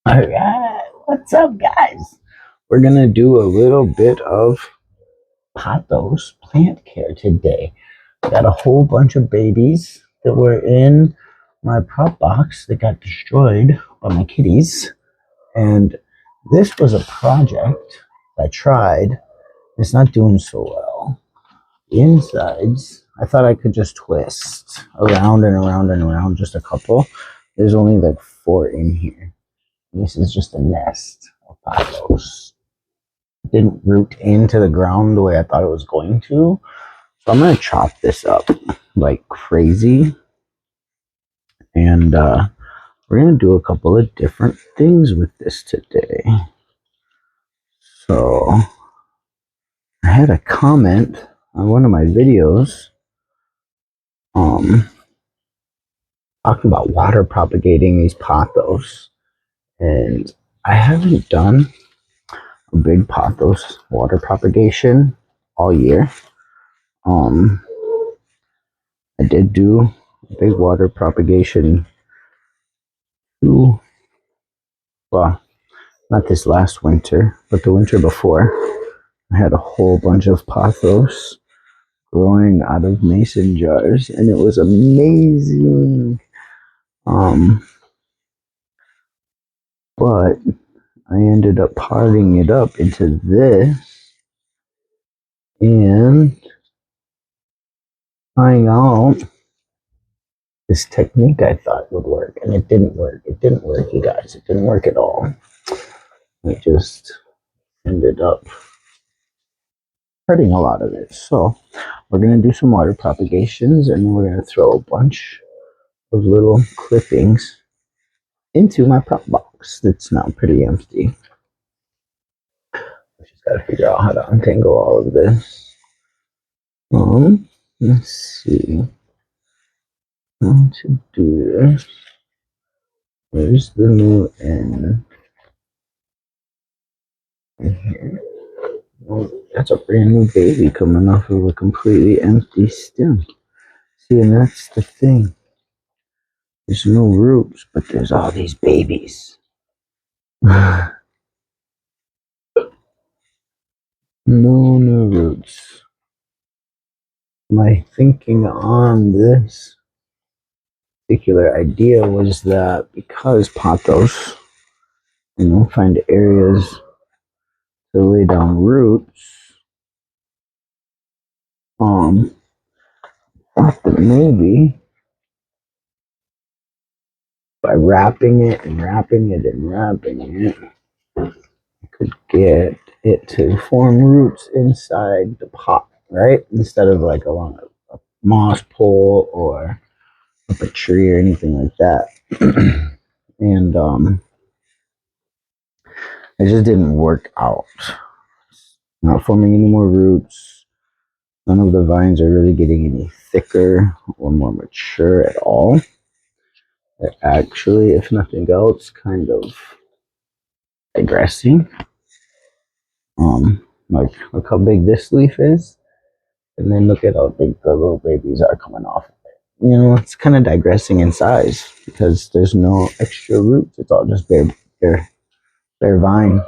All right, what's up, guys? We're gonna do a little bit of Pothos plant care today. Got a whole bunch of babies that were in my prop box that got destroyed by my kitties, and this was a project I tried. It's not doing so well. The insides, I thought I could just twist around and around and around, just a couple. There's only like 4 in here. This is just a nest of pothos. It didn't root into the ground the way I thought it was going to. So I'm going to chop this up like crazy. And we're going to do a couple of different things with this today. So I had a comment on one of my videos talking about water propagating these pothos. And I haven't done a big pothos water propagation all year. I did do a big water propagation too. Well, not this last winter, but the winter before. I had a whole bunch of pothos growing out of mason jars, and it was amazing. But I ended up potting it up into this and trying out this technique I thought would work, and it didn't work. It didn't work, you guys. It didn't work at all. It just ended up hurting a lot of it. So we're going to do some water propagations, and then we're going to throw a bunch of little clippings into my prop box that's now pretty empty. I just got to figure out how to untangle all of this. Let's see how to do this. Where's the new end? Right here. Well, that's a brand new baby coming off of a completely empty stem. See, and that's the thing. There's no roots, but there's all these babies. No new roots. My thinking on this particular idea was that because pothos, find areas to lay down roots, thought that maybe by wrapping it and wrapping it and wrapping it, I could get it to form roots inside the pot, right? Instead of like along a moss pole or up a tree or anything like that. And it just didn't work out. Not forming any more roots. None of the vines are really getting any thicker or more mature at all. They're actually, if nothing else, kind of digressing. Like look how big this leaf is, and then look at how big the little babies are coming off of it. It's kind of digressing in size because there's no extra roots. It's all just bare vine.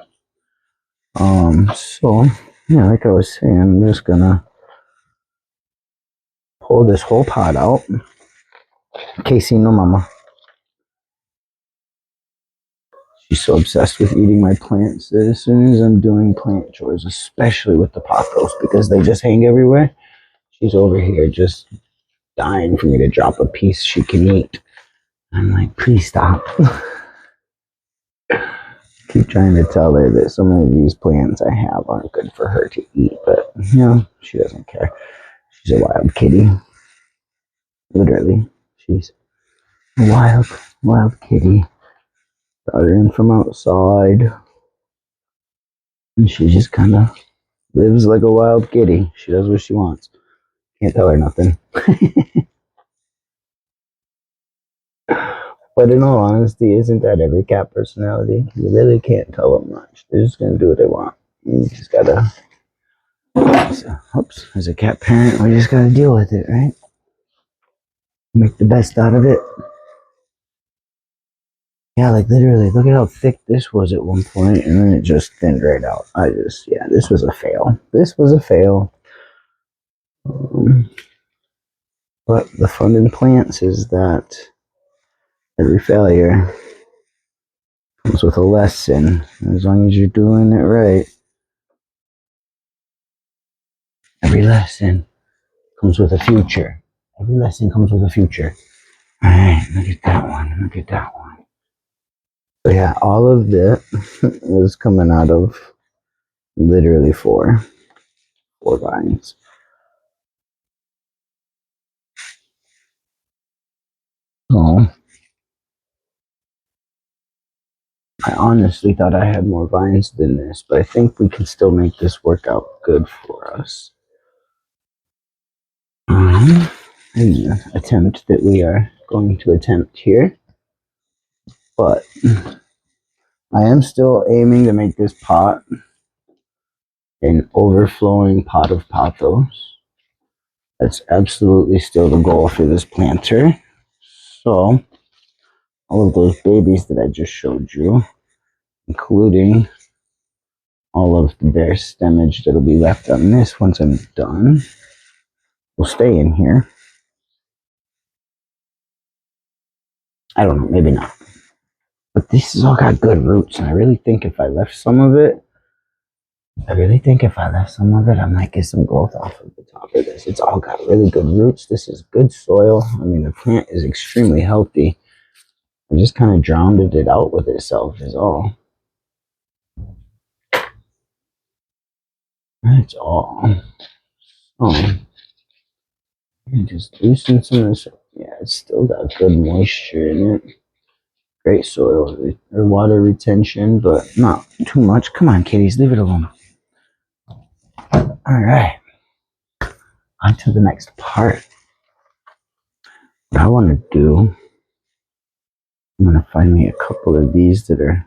So yeah, like I was saying, I'm just gonna pull this whole pot out. Casey, no mama. She's so obsessed with eating my plants that as soon as I'm doing plant chores, especially with the pothos, because they just hang everywhere, she's over here just dying for me to drop a piece she can eat. I'm like, please stop. Keep trying to tell her that some of these plants I have aren't good for her to eat, but she doesn't care. She's a wild kitty. Literally, she's a wild kitty. Brought her in from outside, and she just kind of lives like a wild kitty. She does what she wants. Can't tell her nothing. But in all honesty, isn't that every cat personality? You really can't tell them much. They're just gonna do what they want. You just gotta. Oops, as a cat parent, we just gotta deal with it, right? Make the best out of it. Yeah, like literally, look at how thick this was at one point, and then it just thinned right out. Yeah, this was a fail. This was a fail. But the fun in plants is that every failure comes with a lesson. As long as you're doing it right, every lesson comes with a future. Every lesson comes with a future. All right, look at that one. Look at that one. So yeah, all of that was coming out of literally four vines. Oh, I honestly thought I had more vines than this, but I think we can still make this work out good for us. An attempt that we are going to attempt here, but I am still aiming to make this pot an overflowing pot of pothos. That's absolutely still the goal for this planter. So all of those babies that I just showed you, including all of the bare stemage that'll be left on this once I'm done, will stay in here. I don't know, maybe not. But this has all got good roots, and I really think if I left some of it, I might get some growth off of the top of this. It's all got really good roots. This is good soil. I mean, the plant is extremely healthy. I just kind of drowned it out with itself is all. That's all. Oh, just loosen some of this. Yeah, it's still got good moisture in it. Great soil or water retention, but not too much. Come on, kitties, leave it alone. All right, on to the next part. What I want to do, I'm going to find me a couple of these that are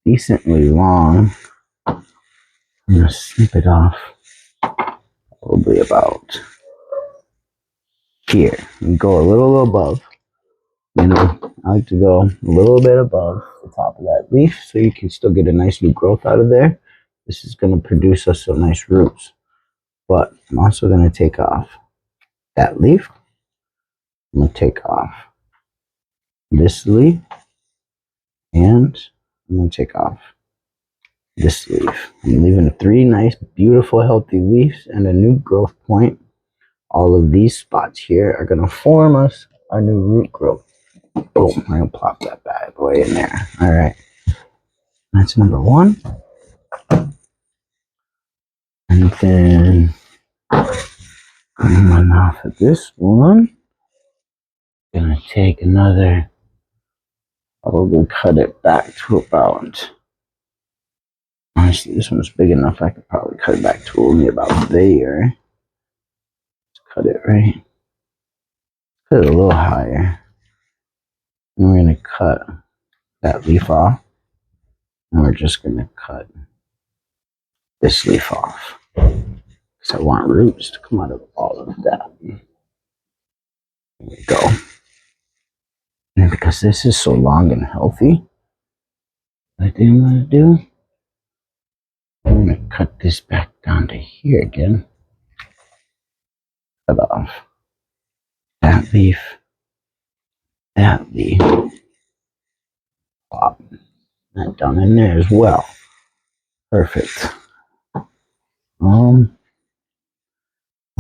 decently long. I'm going to snip it off probably about here and go a little above. You know, I like to go a little bit above the top of that leaf so you can still get a nice new growth out of there. This is going to produce us some nice roots. But I'm also going to take off that leaf. I'm going to take off this leaf, and I'm going to take off this leaf. I'm leaving 3 nice, beautiful, healthy leaves and a new growth point. All of these spots here are going to form us our new root growth. Boom, I'm going to plop that bad boy in there. All right, that's number 1. And then coming off of this one, going to take another, probably cut it back to about, honestly, this one's big enough. I could probably cut it back to only about there. Let's cut it right. Put it a little higher. And we're going to cut that leaf off. And we're just going to cut this leaf off. Because I want roots to come out of all of that. There we go. And because this is so long and healthy, I think I'm going to do, I'm going to cut this back down to here again. Cut off that leaf. That leaf. Pop that down in there as well. Perfect. What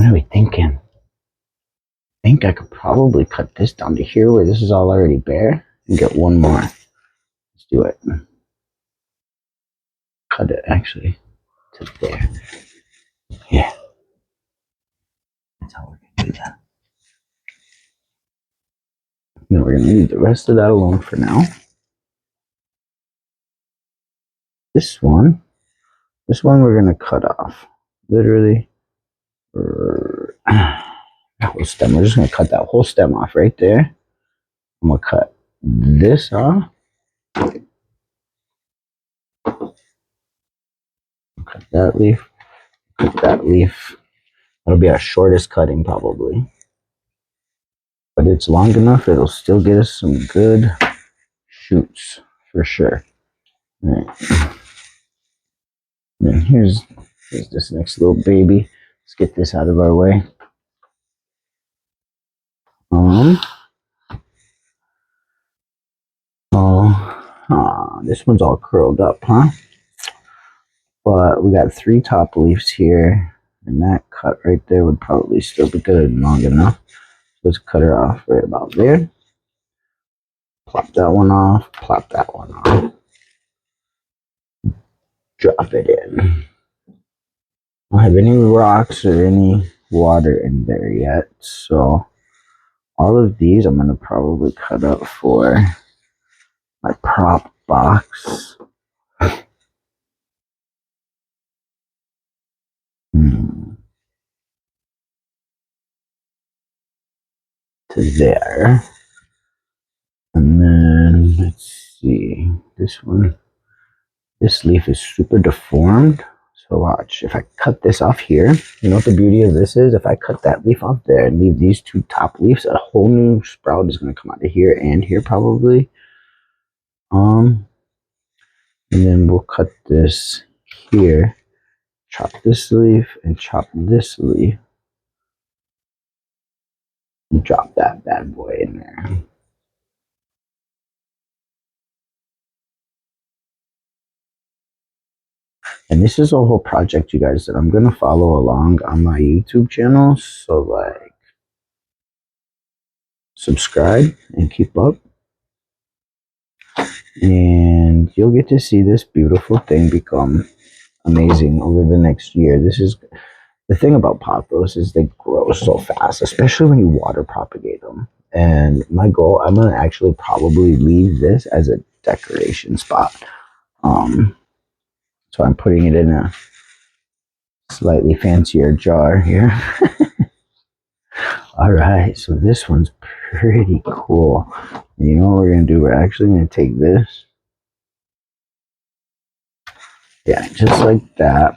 are we thinking? I think I could probably cut this down to here where this is all already bare and get one more. Let's do it. Cut it actually to there. Yeah. That's how we're gonna do that. Then we're gonna leave the rest of that alone for now. This one we're gonna cut off. Literally that whole stem. We're just gonna cut that whole stem off right there. I'm gonna cut this off. Cut that leaf. Cut that leaf. That'll be our shortest cutting probably. But it's long enough, it'll still get us some good shoots for sure. All right. And then here's this next little baby. Let's get this out of our way. This one's all curled up, huh? But we got 3 top leaves here, and that cut right there would probably still be good and long enough. Let's cut her off right about there. Plop that one off, plop that one off. Drop it in. I don't have any rocks or any water in there yet, so all of these I'm going to probably cut up for my prop box. To there. And then, let's see, this leaf is super deformed. So watch, if I cut this off here, you know what the beauty of this is? If I cut that leaf off there and leave these 2 top leaves, a whole new sprout is going to come out of here and here probably. And then we'll cut this here, chop this leaf and chop this leaf. And drop that bad boy in there. And this is a whole project, you guys, that I'm going to follow along on my YouTube channel. So, like, subscribe and keep up. And you'll get to see this beautiful thing become amazing over the next year. This is the thing about pothos is they grow so fast, especially when you water propagate them. And my goal, I'm going to actually probably leave this as a decoration spot. So I'm putting it in a slightly fancier jar here. All right, so this one's pretty cool. And you know what we're going to do? We're actually going to take this. Yeah, just like that.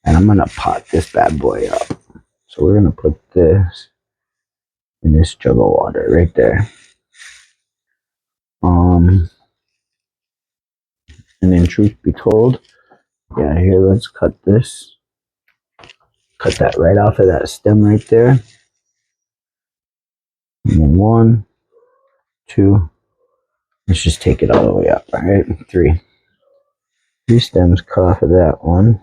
And I'm going to pot this bad boy up. So we're going to put this in this jug of water right there. And then truth be told, yeah, here, let's cut this. Cut that right off of that stem right there. And then 1, 2, let's just take it all the way up, all right? 3 stems cut off of that one.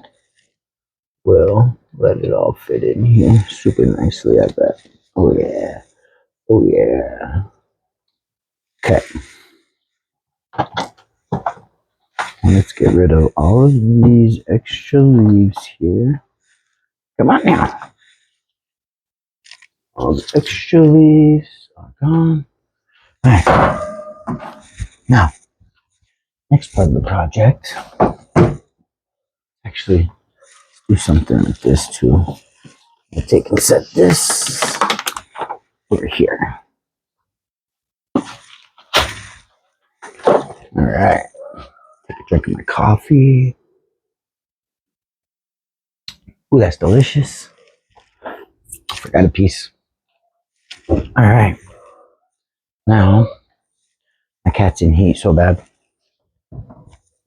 We'll let it all fit in here super nicely, I bet. Oh yeah, oh yeah. Okay. Let's get rid of all of these extra leaves here. Come on now. All the extra leaves are gone. All right. Now, next part of the project. Actually, let's do something like this too. I'll take and set this over here. All right. Take a drink of my coffee. Ooh, that's delicious. Forgot a piece. All right. Now, my cat's in heat so bad.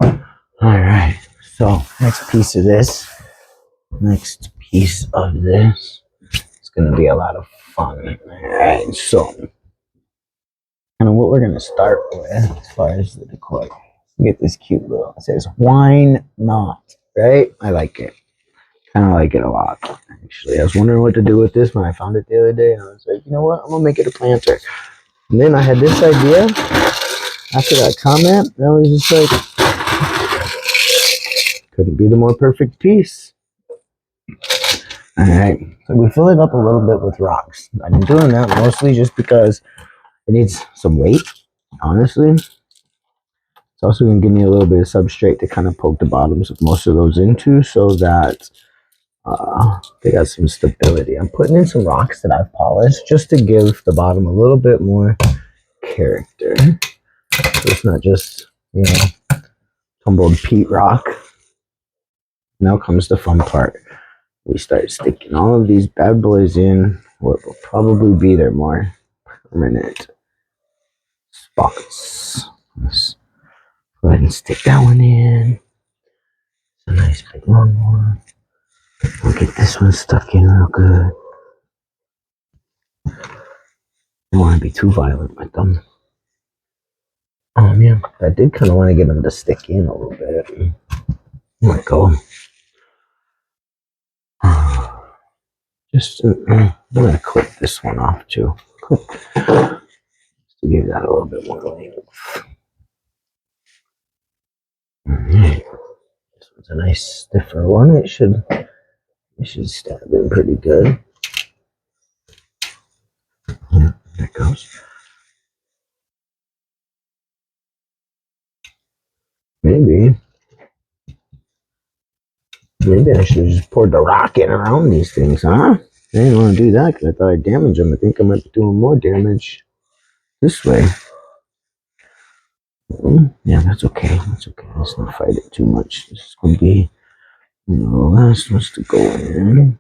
All right. So, next piece of this is going to be a lot of fun. All right. So, kind of what we're going to start with as far as the decor. Get this cute little, it says, wine not, right? I like it. Kind of like it a lot, actually. I was wondering what to do with this when I found it the other day, and I was like, you know what? I'm going to make it a planter. And then I had this idea after that comment, and I was just like, couldn't be the more perfect piece. All right, so we fill it up a little bit with rocks. I'm doing that mostly just because it needs some weight, honestly. It's also going to give me a little bit of substrate to kind of poke the bottoms of most of those into so that they got some stability. I'm putting in some rocks that I've polished just to give the bottom a little bit more character. So it's not just, you know, tumbled peat rock. Now comes the fun part. We start sticking all of these bad boys in what will probably be their more permanent spots. Let's go ahead and stick that one in. It's a nice big long one. We'll get this one stuck in real good. Don't want to be too violent with them. Oh man, I did kind of want to get them to stick in a little bit. Let go. Just I'm gonna clip this one off too. Clip. Just to give that a little bit more length. Alright. This one's a nice stiffer one. It should stab in pretty good. Yeah, there it goes. Maybe I should have just poured the rock in around these things, huh? I didn't want to do that because I thought I'd damage them. I think I might be doing more damage this way. Yeah, that's okay. That's okay. Let's not fight it too much. This is going to be the last ones to go in.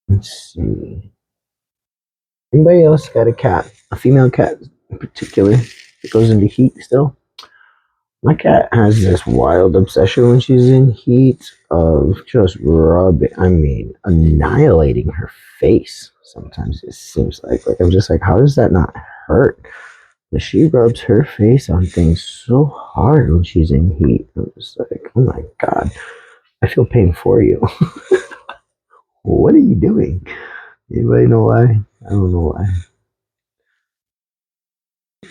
Let's see. Anybody else got a cat? A female cat in particular that goes into heat still? My cat has this wild obsession when she's in heat of just annihilating her face. Sometimes it seems like I'm just like, how does that not hurt? But she rubs her face on things so hard when she's in heat. I'm just like, oh my god, I feel pain for you. What are you doing? Anybody know why? I don't know why.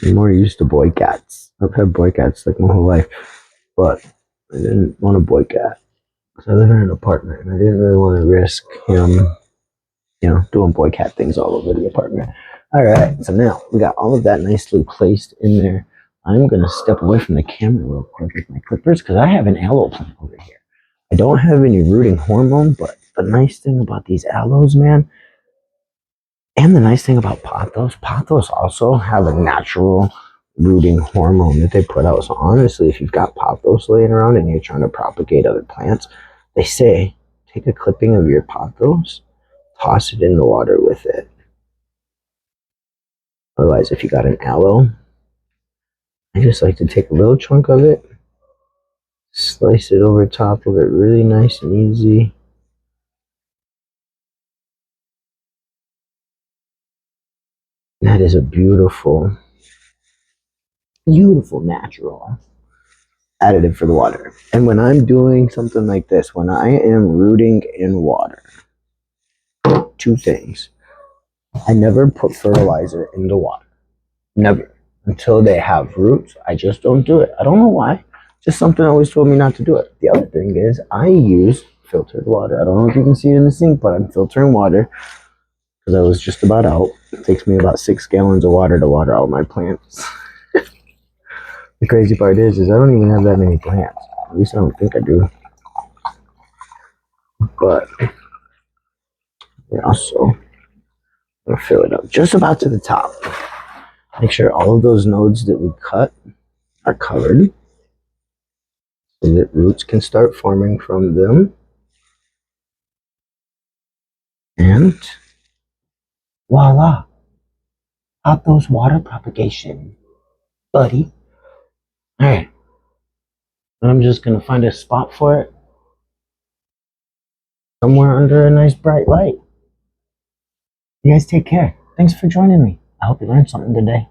I'm more used to boy cats. I've had boy cats like my whole life, but I didn't want a boy cat. So I live in an apartment, and I didn't really want to risk him, doing boy cat things all over the apartment. All right, so now we got all of that nicely placed in there. I'm gonna step away from the camera real quick with my clippers because I have an aloe plant over here. I don't have any rooting hormone, but the nice thing about these aloes, man, and the nice thing about pothos also have a natural rooting hormone that they put out. So honestly, if you've got pothos laying around and you're trying to propagate other plants, they say take a clipping of your pothos, toss it in the water with it. Otherwise, if you got an aloe, I just like to take a little chunk of it, slice it over top of it really nice and easy. That is a beautiful, beautiful natural additive for the water. And when I'm doing something like this, when I am rooting in water, two things. I never put fertilizer in the water. Never. Until they have roots, I just don't do it. I don't know why. Just something always told me not to do it. The other thing is I use filtered water. I don't know if you can see it in the sink, but I'm filtering water because I was just about out. It takes me about 6 gallons of water to water all my plants. The crazy part is I don't even have that many plants. At least I don't think I do. But yeah, so we'll fill it up just about to the top. Make sure all of those nodes that we cut are covered so that roots can start forming from them. And voila, pothos water propagation, buddy. All right, and I'm just gonna find a spot for it somewhere under a nice bright light. You guys take care. Thanks for joining me. I hope you learned something today.